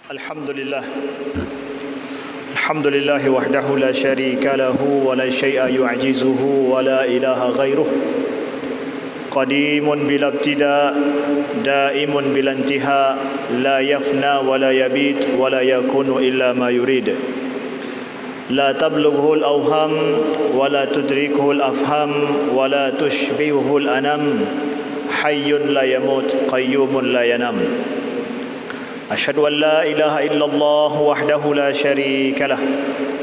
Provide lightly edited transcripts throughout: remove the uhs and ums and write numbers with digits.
Alhamdulillah. Alhamdulillah wahdahu la syarika lahu wa la syai'a yu'jizuhu wa la ilaha ghairuh. Qadimun bila ibtida, daimun bila intiha, la yafna wa la yabit wa la yakunu illa ma yurid. La tablughu al-awham wa la tudrikuhu al-afham wa la tushbihuhu al-anam. Hayyun la yamut, qayyumun la yanam. أشهد أن لا إله إلا الله وحده لا شريك له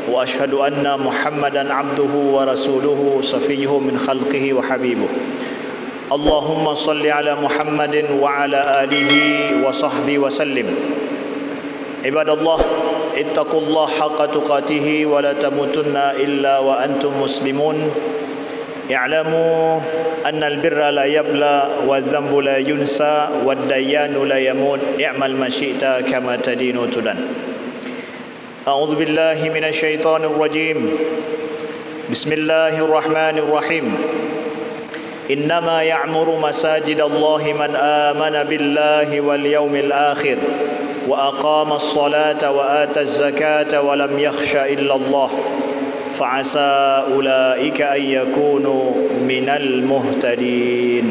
وأشهد أن محمدا عبده ورسوله صفيه من خلقه وحبيبه اللهم صل على محمد وعلى آله وصحبه وسلم عباد الله اتقوا الله حق تقاته ولا تموتن إلا وأنتم مسلمون اعلموا أن البر لا يبلى والذنب لا ينسى والديان لا يموت اعمل ما شئت كما تدين تدان أعوذ بالله من الشيطان الرجيم بسم الله الرحمن الرحيم إنما يعمر مساجد الله من آمن بالله واليوم الآخر وأقام الصلاة وآتى الزكاة ولم يخش إلا الله فعسى أولئك أن يكونوا من المهتدين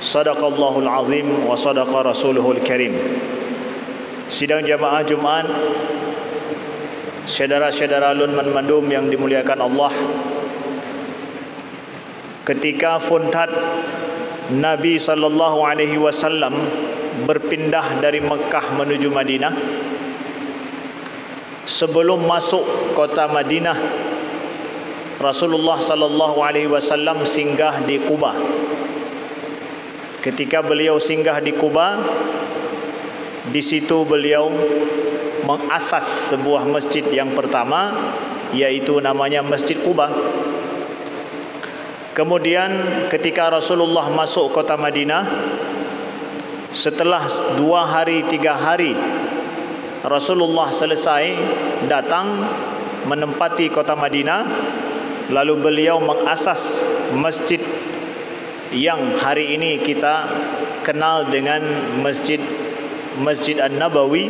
صدق الله العظيم وصدق رسوله الكريم. Sidang jamaah Jumat, saudara-saudara lun mandum yang dimuliakan Allah, ketika funtat Nabi sallallahu alaihi wasallam berpindah dari Mekah menuju Madinah, sebelum masuk kota Madinah, Rasulullah sallallahu alaihi wasallam singgah di Quba. Ketika beliau singgah di Quba, di situ beliau mengasas sebuah masjid yang pertama, yaitu namanya Masjid Quba. Kemudian ketika Rasulullah masuk kota Madinah, setelah 2 hari 3 hari Rasulullah selesai datang menempati kota Madinah, lalu beliau mengasas masjid yang hari ini kita kenal dengan Masjid An-Nabawi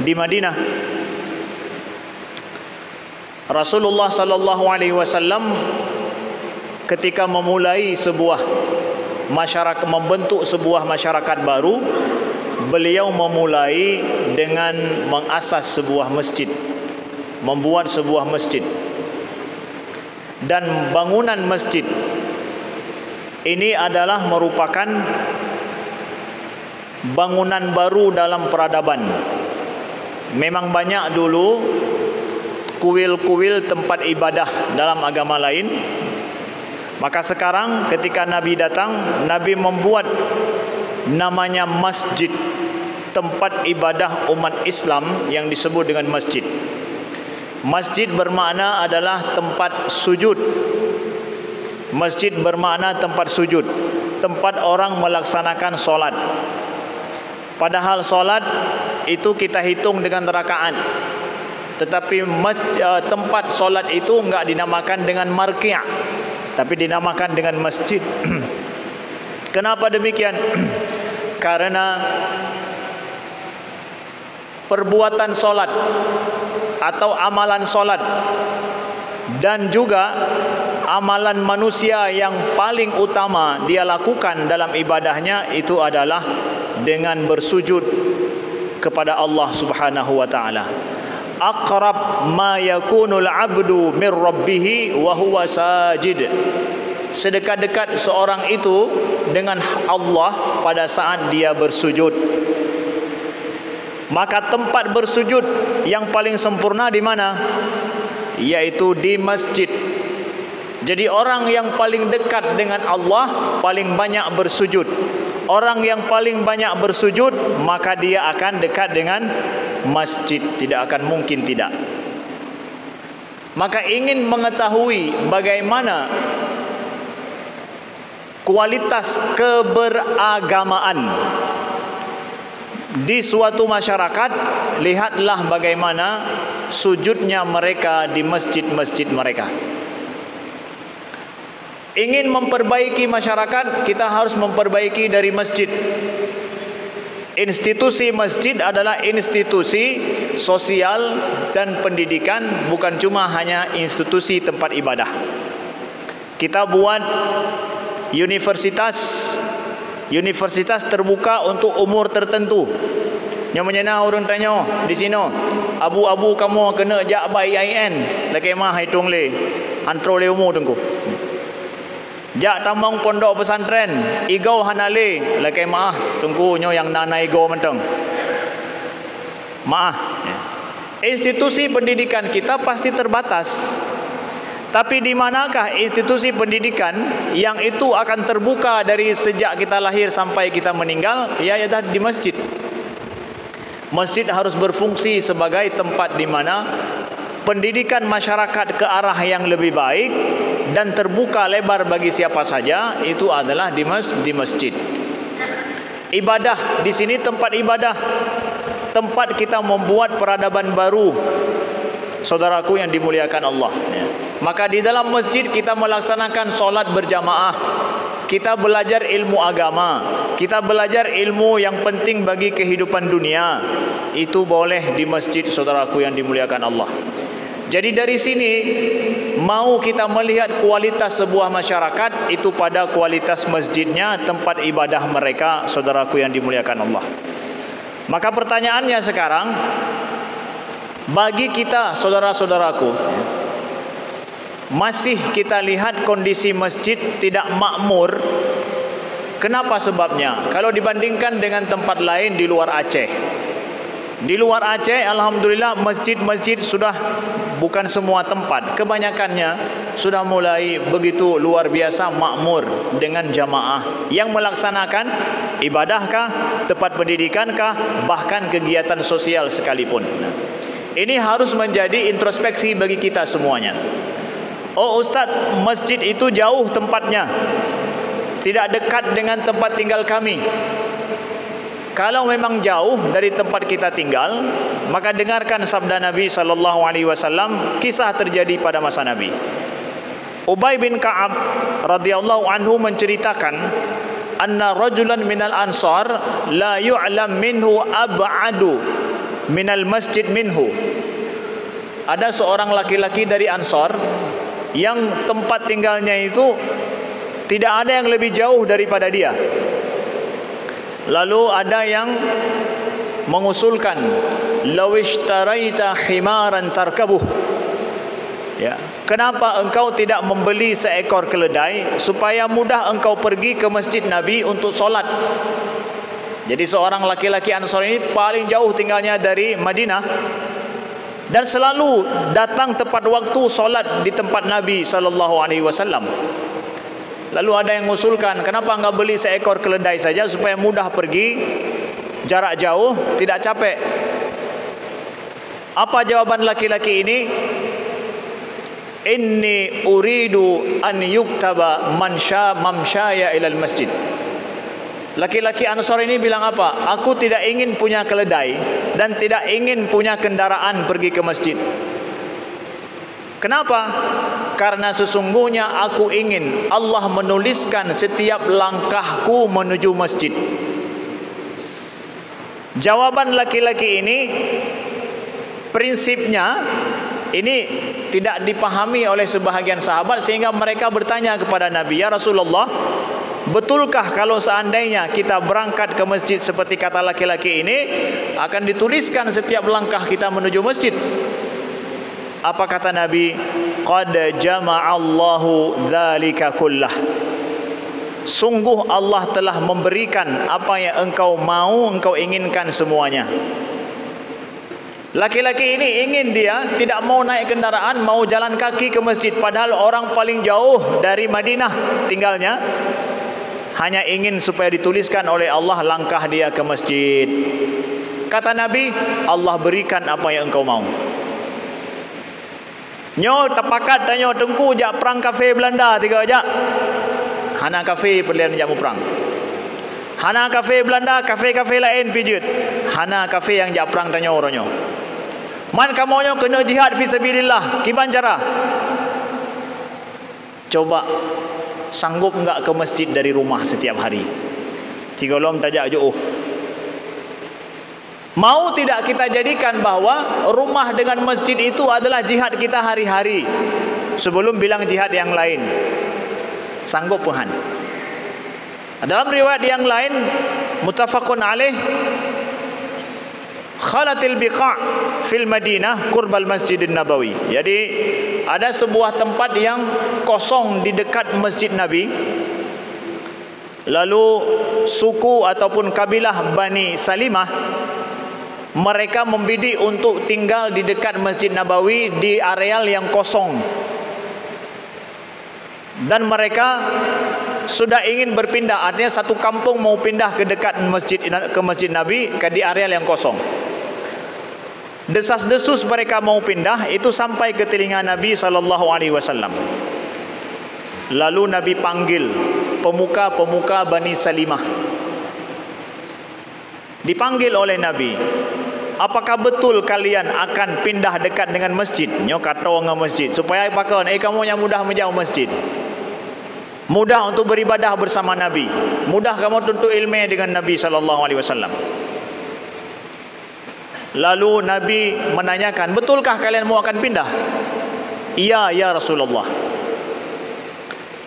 di Madinah. Rasulullah sallallahu alaihi wasallam ketika memulai sebuah masyarakat, membentuk sebuah masyarakat baru, beliau memulai dengan mengasas sebuah masjid, membuat sebuah masjid. Dan bangunan masjid ini adalah merupakan bangunan baru dalam peradaban. Memang banyak dulu kuil-kuil tempat ibadah dalam agama lain. Maka sekarang ketika Nabi datang, Nabi membuat namanya masjid, tempat ibadah umat Islam yang disebut dengan masjid. Masjid bermakna adalah tempat sujud. Masjid bermakna tempat sujud, tempat orang melaksanakan solat. Padahal solat itu kita hitung dengan rakaat, tetapi tempat solat itu enggak dinamakan dengan marki', tapi dinamakan dengan masjid. Kenapa demikian? Karena perbuatan solat atau amalan solat dan juga amalan manusia yang paling utama dia lakukan dalam ibadahnya itu adalah dengan bersujud kepada Allah Subhanahu wa taala. Aqrab ma yakunul 'abdu min rabbih wa huwa sajid. Sedekat-dekat seorang itu dengan Allah pada saat dia bersujud. Maka tempat bersujud yang paling sempurna di mana? Yaitu di masjid. Jadi orang yang paling dekat dengan Allah paling banyak bersujud. Orang yang paling banyak bersujud, maka dia akan dekat dengan masjid, tidak akan mungkin tidak. Maka ingin mengetahui bagaimana kualitas keberagamaan di suatu masyarakat, lihatlah bagaimana sujudnya mereka di masjid-masjid mereka. Ingin memperbaiki masyarakat, kita harus memperbaiki dari masjid. Institusi masjid adalah institusi sosial dan pendidikan, bukan cuma hanya institusi tempat ibadah. Kita buat universitas terbuka untuk umur tertentu. Yang menyena orang tanya di sini, abu-abu kamu kena jak by IAIN, laki mah hitung le, antro le umur tengku. Jak tambang pondok pesantren, igau hanale, laki mah tengku nyo yang nana igau menteng. Maaf. Institusi pendidikan kita pasti terbatas. Tapi di manakah institusi pendidikan yang itu akan terbuka dari sejak kita lahir sampai kita meninggal? Ya, di masjid. Masjid harus berfungsi sebagai tempat di mana pendidikan masyarakat ke arah yang lebih baik dan terbuka lebar bagi siapa saja, itu adalah di masjid. Ibadah di sini tempat ibadah, tempat kita membuat peradaban baru. Saudaraku yang dimuliakan Allah, maka di dalam masjid kita melaksanakan solat berjamaah, kita belajar ilmu agama, kita belajar ilmu yang penting bagi kehidupan dunia. Itu boleh di masjid, saudaraku yang dimuliakan Allah. Jadi dari sini mau kita melihat kualitas sebuah masyarakat itu pada kualitas masjidnya, tempat ibadah mereka, saudaraku yang dimuliakan Allah. Maka pertanyaannya sekarang, bagi kita saudara-saudaraku, masih kita lihat kondisi masjid tidak makmur. Kenapa sebabnya? Kalau dibandingkan dengan tempat lain di luar Aceh. Di luar Aceh, alhamdulillah, masjid-masjid sudah, bukan semua tempat, kebanyakannya sudah mulai begitu luar biasa makmur dengan jamaah yang melaksanakan ibadahkah, tempat pendidikankah, bahkan kegiatan sosial sekalipun. Ini harus menjadi introspeksi bagi kita semuanya. Oh Ustaz, masjid itu jauh tempatnya, tidak dekat dengan tempat tinggal kami. Kalau memang jauh dari tempat kita tinggal, maka dengarkan sabda Nabi SAW. Kisah terjadi pada masa Nabi. Ubay bin Ka'ab radhiyallahu anhu menceritakan, anna rajulan minal ansar la yu'lam minhu ab'adu minal masjid minhu. Ada seorang laki-laki dari Ansar yang tempat tinggalnya itu tidak ada yang lebih jauh daripada dia. Lalu ada yang mengusulkan, lawishtarayta himaran tarkabuh, ya, kenapa engkau tidak membeli seekor keledai supaya mudah engkau pergi ke masjid Nabi untuk solat. Jadi seorang laki-laki Ansar ini paling jauh tinggalnya dari Madinah dan selalu datang tepat waktu solat di tempat Nabi SAW. Lalu ada yang mengusulkan, kenapa enggak beli seekor keledai saja supaya mudah pergi jarak jauh, tidak capek. Apa jawaban laki-laki ini? Inni uridu an yuktaba mamsyaya ilal masjid. Laki-laki Ansar ini bilang apa? Aku tidak ingin punya keledai dan tidak ingin punya kendaraan pergi ke masjid. Kenapa? Karena sesungguhnya aku ingin Allah menuliskan setiap langkahku menuju masjid. Jawaban laki-laki ini, prinsipnya ini tidak dipahami oleh sebahagian sahabat, sehingga mereka bertanya kepada Nabi, ya Rasulullah, betulkah kalau seandainya kita berangkat ke masjid seperti kata laki-laki ini, akan dituliskan setiap langkah kita menuju masjid? Apa kata Nabi? Qad jama'allahu dzalika kullah. Sungguh Allah telah memberikan apa yang engkau mau, engkau inginkan semuanya. Laki-laki ini ingin, dia tidak mau naik kendaraan, mau jalan kaki ke masjid, padahal orang paling jauh dari Madinah tinggalnya. Hanya ingin supaya dituliskan oleh Allah langkah dia ke masjid. Kata Nabi, Allah berikan apa yang engkau mau. Nyo tepakat tanya tengku jak perang kafe Belanda tiga aja. Hana kafe perlian jamu perang. Hana kafe Belanda, kafe-kafe lain pijut. Hana kafe yang jak perang tanya orangnya. Man kamu kena jihad fi sabilillah, kiban cara? Coba sanggup enggak ke masjid dari rumah setiap hari? 3 lom tajak jauh. Mau tidak kita jadikan bahwa rumah dengan masjid itu adalah jihad kita hari-hari, sebelum bilang jihad yang lain? Sanggup Tuhan. Dalam riwayat yang lain, muttafaqun alaih, khalatil biqa' fil Madinah qurbal Masjidin Nabawi. Jadi ada sebuah tempat yang kosong di dekat Masjid Nabi. Lalu suku ataupun kabilah Bani Salimah, mereka membidik untuk tinggal di dekat Masjid Nabawi di areal yang kosong. Dan mereka sudah ingin berpindah, artinya satu kampung mau pindah ke dekat Masjid Nabi, ke di areal yang kosong. Desas-desus mereka mau pindah itu sampai ke telinga Nabi SAW. Lalu Nabi panggil pemuka-pemuka Bani Salimah. Dipanggil oleh Nabi, apakah betul kalian akan pindah dekat dengan masjid? Nyo kata orang masjid supaya pakai kamu yang mudah menjauh masjid, mudah untuk beribadah bersama Nabi, mudah kamu tuntut ilmu dengan Nabi SAW. Lalu Nabi menanyakan, betulkah kalian mau akan pindah? Iya ya Rasulullah.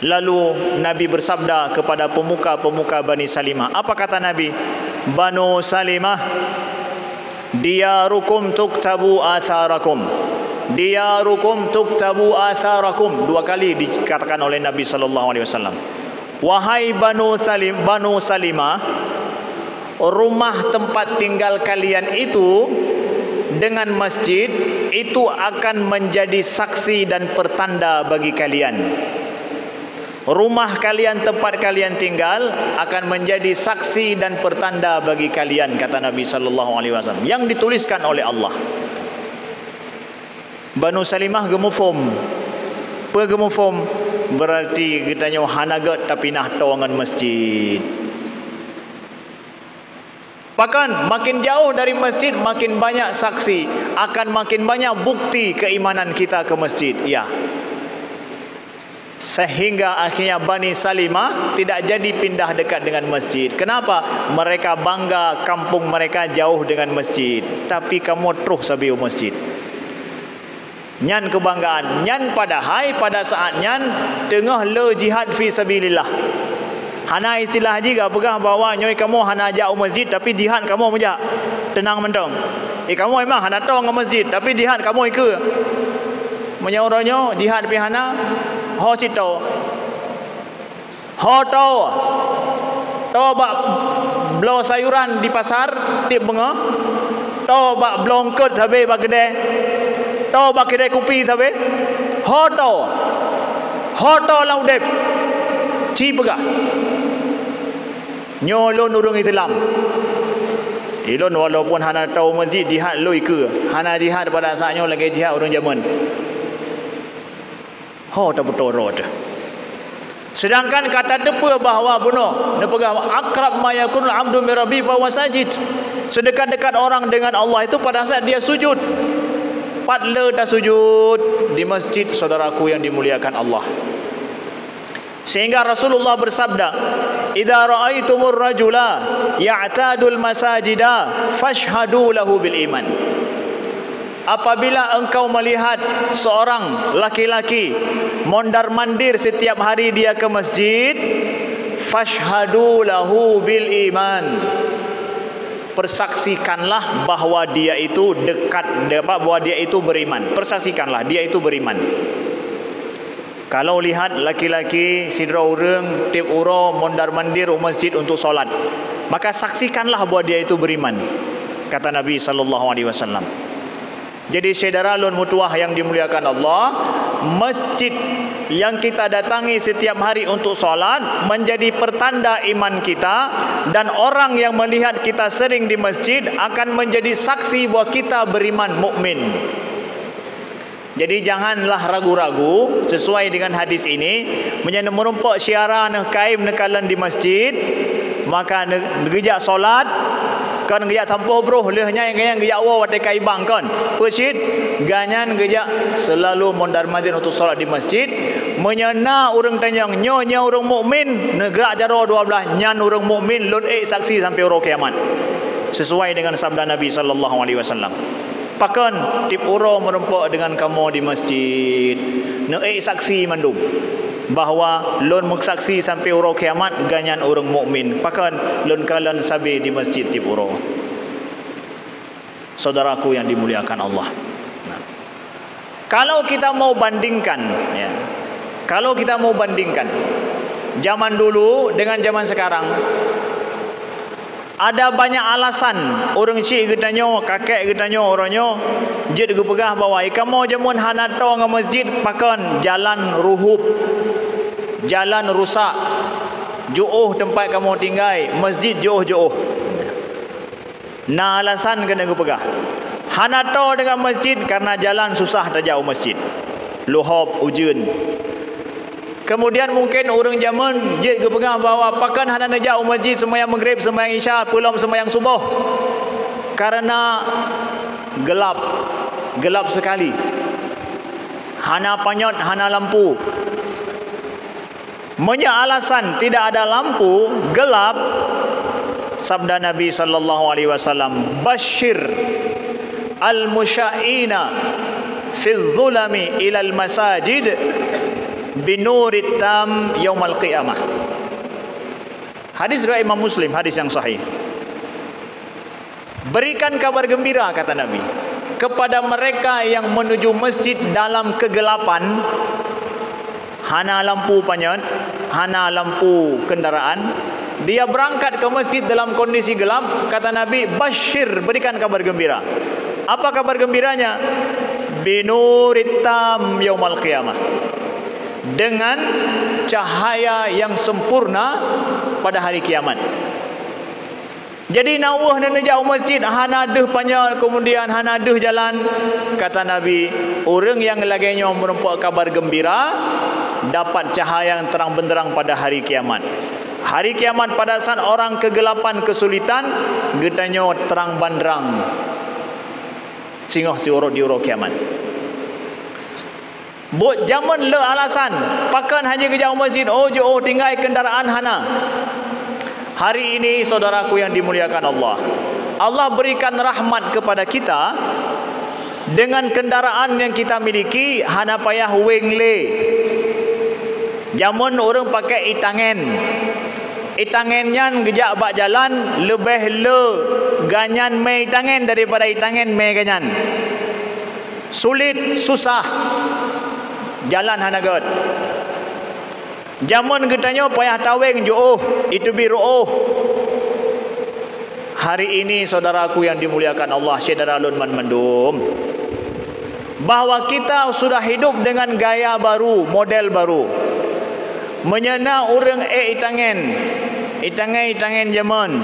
Lalu Nabi bersabda kepada pemuka-pemuka Bani Salimah. Apa kata Nabi? Banu Salimah, diyarukum tuktabu atharakum. Diyarukum tuktabu atharakum. 2 kali dikatakan oleh Nabi SAW. Wahai Banu Salimah, rumah tempat tinggal kalian itu dengan masjid itu akan menjadi saksi dan pertanda bagi kalian. Rumah kalian, tempat kalian tinggal akan menjadi saksi dan pertanda bagi kalian, kata Nabi SAW, yang dituliskan oleh Allah. Banu Salimah gemufum. Pegemufum berarti kita nyo hanagat tapi nah tawangan masjid. Bahkan makin jauh dari masjid makin banyak saksi, akan makin banyak bukti keimanan kita ke masjid. Ya. Sehingga akhirnya Bani Salimah tidak jadi pindah dekat dengan masjid. Kenapa? Mereka bangga kampung mereka jauh dengan masjid, tapi kamu terus sabiu masjid. Nyan kebanggaan, nyan padahal pada saat nyan tengah le jihad fi sabilillah. Hana istilah juga pegah bawa nyoi kamu hana jauh masjid tapi jihad kamu menjak tenang mentong. Kamu memang hana tahu dengan masjid tapi jihad kamu ikut. Menyauranya jihad pi hana ho cito. Ho to bak blo sayuran di pasar tip benga. To bak blongkot sabe bak gede. To bak kedai kopi sabe. Ho to laudep. Ci pegah. Nyolon urung Islam. Ilon walaupun hana tahu masjid jihad loi ke. Hana jihad pada saatnya lagi jihad orang zaman. Ho tak betul rot. Sedangkan kata depa bahawa bunuh, depa akrab ma yakun al-abdu min rabbi fa wasajid. Sedekat-dekat orang dengan Allah itu pada saat dia sujud. Padle dah sujud di masjid, saudaraku yang dimuliakan Allah. Sehingga Rasulullah bersabda, "Idza ra'aitumur rajula ya'tadul masajida fashhadu lahu bil iman." Apabila engkau melihat seorang laki-laki mondar-mandir setiap hari dia ke masjid, fashhadu lahu bil iman. Persaksikanlah bahwa dia itu dekat, bahwa dia itu beriman. Persaksikanlah dia itu beriman. Kalau lihat laki-laki sidra urang tiap uro mondar-mandir ke masjid untuk solat, maka saksikanlah bahwa dia itu beriman, kata Nabi SAW. Jadi saudara lun mutuah yang dimuliakan Allah, masjid yang kita datangi setiap hari untuk solat menjadi pertanda iman kita, dan orang yang melihat kita sering di masjid akan menjadi saksi bahwa kita beriman mukmin. Jadi janganlah ragu-ragu sesuai dengan hadis ini, menjadi merumpak syiara nak kaim nekalan di masjid, maka negejak solat kan gejak tampuh bro lehnya yang gejak wa watai kaibang kan masjid ganyan gejak selalu mondar mandir untuk solat di masjid menyena orang tanyang nyonya orang mukmin negara jaro 12 nyan orang mukmin lun saksi sampai orang kiamat sesuai dengan sabda Nabi sallallahu alaihi wasallam. Pakan tip uro merempak dengan kamu di masjid saksi mandum bahawa lon mengsaksi sampai uro kiamat ganyan orang mukmin. Pakan lon kalan sabi di masjid tip uro. Saudaraku yang dimuliakan Allah. Nah, kalau kita mau bandingkan ya. Kalau kita mau bandingkan zaman dulu dengan zaman sekarang, ada banyak alasan orang cik getanyo, kakek getanyo orangnya jid ge pegah bawa kamu jamun hanato ngam masjid pakan jalan ruhub, jalan rusak, jauh tempat kamu tinggal, masjid jauh-jauh. Nah alasan kena ge pegah. Hanato dengan masjid karena jalan susah terjauh masjid. Luhub ujun. Kemudian mungkin orang zaman jid ke pengah bawa pakan hana najau masjid sembahyang maghrib, sembahyang isya, pulang sembahyang subuh. Karena gelap sekali. Hana panyot, hana lampu. Menya alasan tidak ada lampu, gelap. Sabda Nabi sallallahu alaihi wasallam, "Basyir al-musya'ina fi dhulami ila al-masajid binurit tam yaumal qiyamah." Hadis riwayat Imam Muslim, hadis yang sahih. Berikan kabar gembira kata Nabi kepada mereka yang menuju masjid dalam kegelapan, hana lampu panyat, hana lampu kendaraan. Dia berangkat ke masjid dalam kondisi gelap, kata Nabi, basyir, berikan kabar gembira. Apa kabar gembiranya? Binurit tam yaumal qiyamah, dengan cahaya yang sempurna pada hari kiamat. Jadi nawah dan jauh masjid hana deh panjang, kemudian hana deh jalan. Kata Nabi, orang yang laganya merempak kabar gembira dapat cahaya yang terang benderang pada hari kiamat. Hari kiamat pada saat orang kegelapan kesulitan, getanyo terang bandrang. Singoh sioro diuro kiamat. Buat zaman le alasan pakan hanya ke jauh masjid, jauh tinggal kendaraan hana. Hari ini saudaraku yang dimuliakan Allah, Allah berikan rahmat kepada kita dengan kendaraan yang kita miliki, hana payah wengle. Zaman orang pakai itangen, itangennya gejak bak jalan lebih le ganyan me itangen daripada itangen me ganyan. Sulit, susah jalan hanagat. Zaman getanyo payah taweng jauh, itu biru. Hari ini saudaraku yang dimuliakan Allah, saudara lun man mendum, bahwa kita sudah hidup dengan gaya baru, model baru. Menyena orang itangen zaman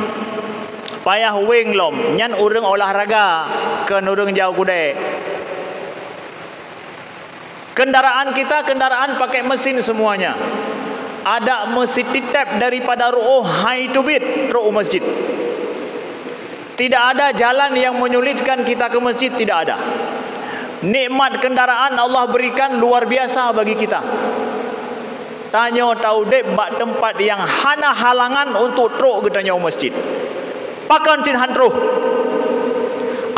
payah weng lom, nyan orang olahraga ke orang jauh kude. Kendaraan kita kendaraan pakai mesin semuanya. Ada mesin titap daripada ru'uh hai tubit ru'uh masjid. Tidak ada jalan yang menyulitkan kita ke masjid, tidak ada. Nikmat kendaraan Allah berikan luar biasa bagi kita. Tanya tahu dek bak tempat yang hana halangan untuk truk ke tanya masjid. Pakan cin hantruh.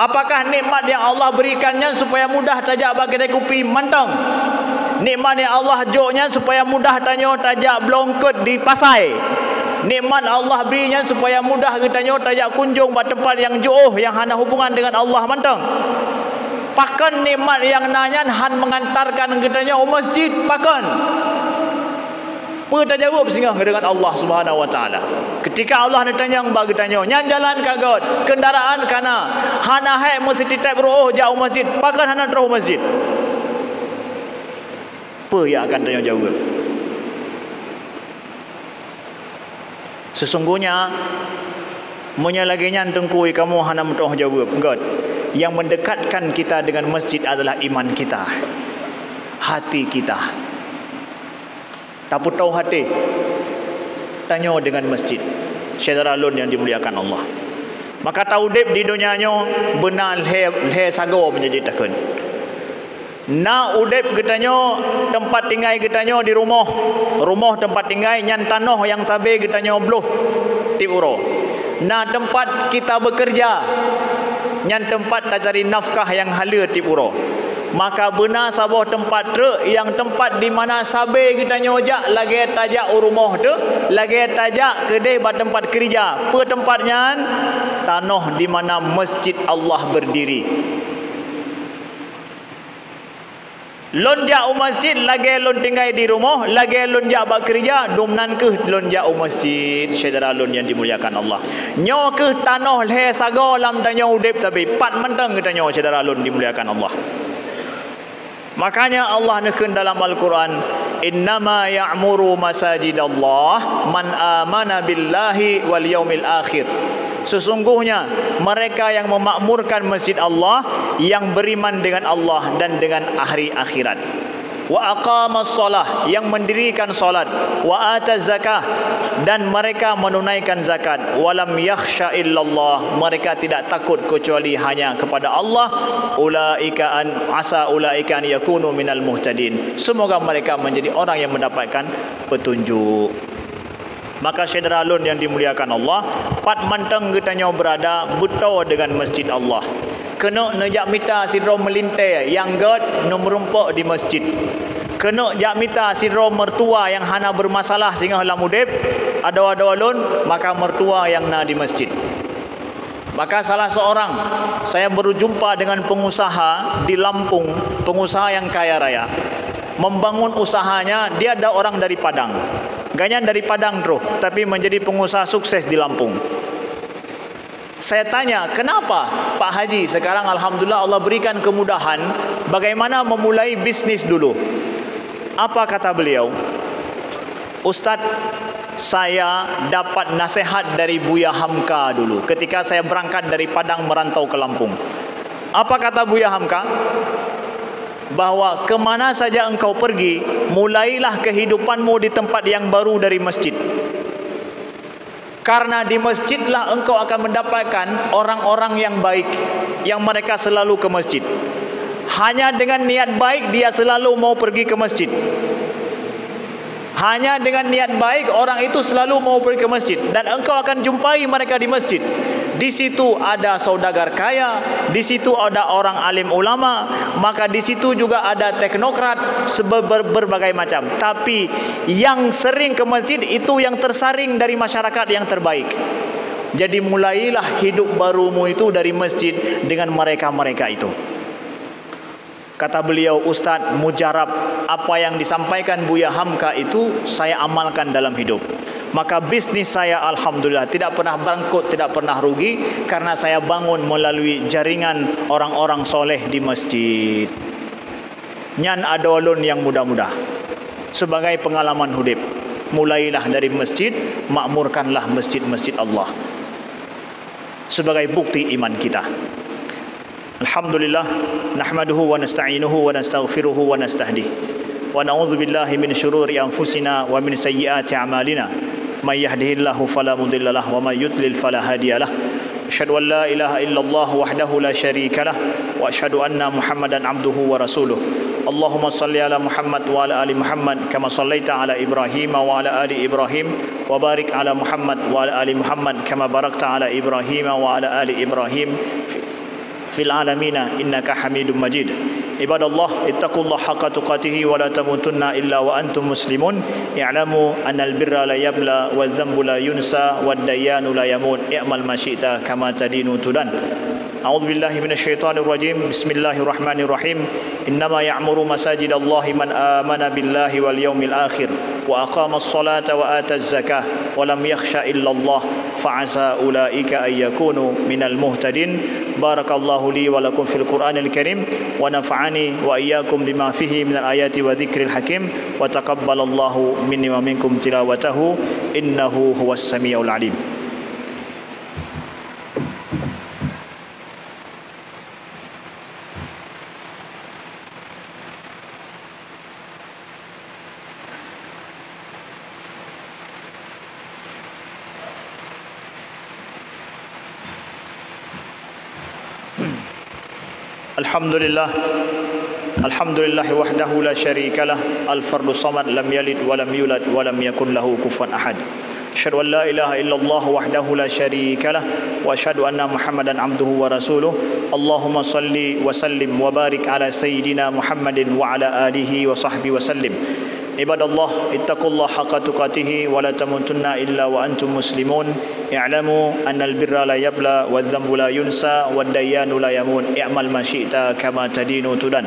Apakah nikmat yang Allah berikannya supaya mudah tajak bagi kupi mantang? Nikmat yang Allah joknya supaya mudah tanya tajak blongket di pasai. Nikmat Allah berinya supaya mudah tanya tajak kunjung bak tempat yang jauh yang hana hubungan dengan Allah mantang. Pakan nikmat yang nanya han mengantarkan tanya masjid pakan. Mereka jawab singgah dengan Allah Subhanahu wa taala. Ketika Allah nak tanya bagi tanya, nyan jalan kagot, kendaraan kana, hana hai mesti titap roh jauh masjid, pakan hana terus masjid. Apa yang akan tanya jawab? Sesungguhnya menyalaginya tengkui kamu hana mentoh jawab. God, yang mendekatkan kita dengan masjid adalah iman kita, hati kita. Tapi tahu hati tanya dengan masjid. Saudara lun yang dimuliakan Allah, Maka taudip di dunianya benar leher sago menjadi takun. Na udip getanyo tempat tinggal getanyo di rumah. Rumah tempat tinggal nyan tanah yang sabe getanyo beluh ti uro. Na tempat kita bekerja nyan tempat tak cari nafkah yang hala ti uro. Maka benar sabah tempat truk yang tempat di mana sabe getanyo jak lagi tajak rumah tu, lagi tajak kedai ba tempat kerja. Pe tempatnya tanah di mana masjid Allah berdiri. Lon jak masjid lagi lon tinggal di rumah, lagi lon jak bak kerja, domnan ke lon jak masjid. Saudara lon yang dimuliakan Allah. Nyo ke tanah le sago lam tanyo udip tapi pat menteng ke tanyo saudara lon dimuliakan Allah. Makanya Allah neken dalam Al-Quran, innama ya'muru masajidallah man amana billahi wal yaumil akhir. Sesungguhnya mereka yang memakmurkan masjid Allah yang beriman dengan Allah dan dengan hari akhirat. Wa aqamas shalah, yang mendirikan salat. Wa ataz zakah, dan mereka menunaikan zakat. Walam yakhsha illallah, mereka tidak takut kecuali hanya kepada Allah. Ulaika an yakunu minal muhtadin. Semoga mereka menjadi orang yang mendapatkan petunjuk. Maka saudara lun yang dimuliakan Allah, pat manteng getanyo berada betul dengan masjid Allah. Kena nejak mita sindrom melintai yang god merumpak di masjid. Kena jak mita sindrom mertua yang hana bermasalah sehingga halam udip ada lun, maka mertua yang na di masjid. Maka salah seorang, saya berjumpa dengan pengusaha di Lampung, pengusaha yang kaya raya. Membangun usahanya, dia ada orang dari Padang. Ganyan dari Padang terus, tapi menjadi pengusaha sukses di Lampung. Saya tanya, kenapa Pak Haji sekarang alhamdulillah Allah berikan kemudahan, bagaimana memulai bisnis dulu? Apa kata beliau? Ustadz, saya dapat nasihat dari Buya Hamka dulu ketika saya berangkat dari Padang merantau ke Lampung. Apa kata Buya Hamka? Bahwa kemana saja engkau pergi, mulailah kehidupanmu di tempat yang baru dari masjid. Karena di masjidlah engkau akan mendapatkan orang-orang yang baik, yang mereka selalu ke masjid. Hanya dengan niat baik dia selalu mau pergi ke masjid. Hanya dengan niat baik orang itu selalu mau pergi ke masjid, dan engkau akan jumpai mereka di masjid. Di situ ada saudagar kaya, di situ ada orang alim ulama, maka di situ juga ada teknokrat berbagai macam. Tapi yang sering ke masjid itu yang tersaring dari masyarakat yang terbaik. Jadi mulailah hidup barumu itu dari masjid dengan mereka-mereka itu. Kata beliau, Ustadz, mujarab apa yang disampaikan Buya Hamka itu saya amalkan dalam hidup. Maka bisnis saya alhamdulillah tidak pernah bangkrut, tidak pernah rugi, karena saya bangun melalui jaringan orang-orang soleh di masjid. Nyan adolun yang mudah-mudah sebagai pengalaman hidup. Mulailah dari masjid, makmurkanlah masjid-masjid Allah sebagai bukti iman kita. Alhamdulillah, nahmaduhu wa nasta'inuhu wa nastaghfiruhu wa nastahdih. Wa na'udzu billahi min syururi anfusina wa min sayyiati a'malina. May yahdihillahu fala mudilla lahu wa may yudlil fala hadiya lahu. Asyhadu an la ilaha illallah wahdahu la syarika lah wa asyhadu anna Muhammadan abduhu wa rasuluh. Allahumma salli ala Muhammad wa ala ali Muhammad kama sallaita ala Ibrahim wa ala ali Ibrahim wa barik ala Muhammad wa ala ali Muhammad kama barakta ala Ibrahim wa ala ali Ibrahim fil alamina innaka Hamidum Majid. Ibadallah, ittaqullah haqqa tuqatih wa la tamutunna illa wa antum muslimun. I'lamu anna al-birra la yabla wa adh-dhanbu la yunsa wa ad-dayyanu la yamut. I'mal ma syi'ta kama tadinu tudan. A'udzu billahi minasyaitonir rajim. Bismillahirrahmanirrahim. Innama ya'muru masajidallahi man amana billahi wal yawmil akhir wa aqamas salata wa ataz zakah wa lam yakhsha illallah fa'asa ulaika ay yakunu minal muhtadin. Barakallahu li wa lakum fil Qur'anil Karim wa nafa'ani wa iyyakum bima fihi minal ayati wa dzikril hakim wa taqabbalallahu minni wa minkum tilawatahu innahu huwas samiul alim. Alhamdulillah wahdahu la syarika lah, al-fardu samad, lam yalid wa lam yulad wa lam yakun lahu kufuwan ahad. Asyhadu an la ilaha illallah wahdahu la syarika lah wa asyhadu anna Muhammadan abduhu wa rasuluh. Allahumma salli wa sallim wa barik ala sayyidina Muhammadin wa ala alihi wa sahbihi wa sallim. Ibadallah, ittaqullaha haqqa tuqatih wa la tamutunna illa wa antum muslimun. I'lamu anna al-birra la yabla wa adh-dhanbu la yunsa wa ad-dayyanu la yamun. I'mal ma syi'ta kama tadinu tudan.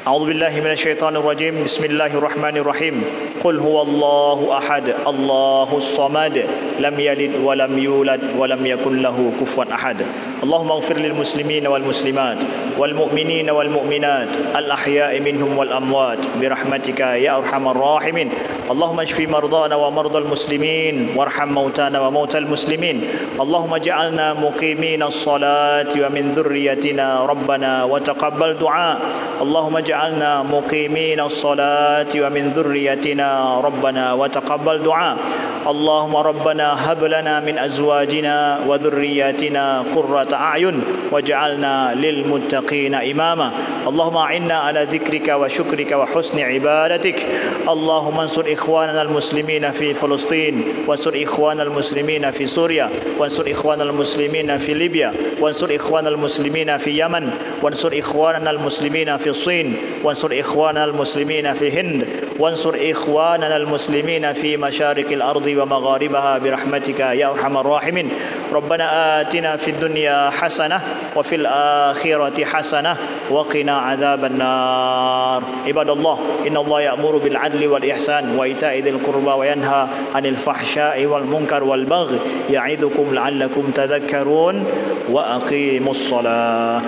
A'udzu billahi minasyaitonir rajim. Bismillahirrahmanirrahim. Qul huwallahu ahad, Allahus samad, lam yalid wa lam yulad wa lam yakul lahu kufuwan ahad. Allahumma ighfir lil muslimin wal muslimat wal mu'minin wal mu'minat al ahya'i minhum wal amwat bi rahmatika ya arhamar rahimin. Allahumma ishfi mardana wa mardal muslimin warham mautana wa mautal muslimin. Allahumma ij'alna muqimina as-salati wa min dhurriyyatina rabbana wa taqabbal du'a. Allahumma ij'alna muqimina as-salati wa min dhurriyyatina rabbana wa taqabbal du'a. Allahumma rabbana hab lana min azwajina wa dhurriyyatina qurrata a'yun waj'alna lil muttaqina imama. Allahumma a'inna ala dhikrika wa syukrika wa husni ibadatik. Allahumma ansur ikhwanana al-muslimina fi Palestin, wansur ikhwanana al-muslimina fi Suria, wansur ikhwanana al-muslimina fi Libya, wansur ikhwanana al-muslimina fi Yaman, wansur ikhwanana al-muslimina fi Sin, wansur ikhwanana al-muslimina fi Hind, wansur ikhwanana al-muslimina fi masharikil ardi wa magharibaha bi rahmatika ya arhamar rahimin. Rabbana atina fid dunya hasanah wa fil akhirati hasanah wa qina adzaban nar. Ibadallah, innallaha ya'muru bil adli wal ihsan wa ita'i dzil qurba wa yanha 'anil fahsya'i wal munkar wal baghi ya'idukum la'allakum tadhakkarun wa aqimus shalah.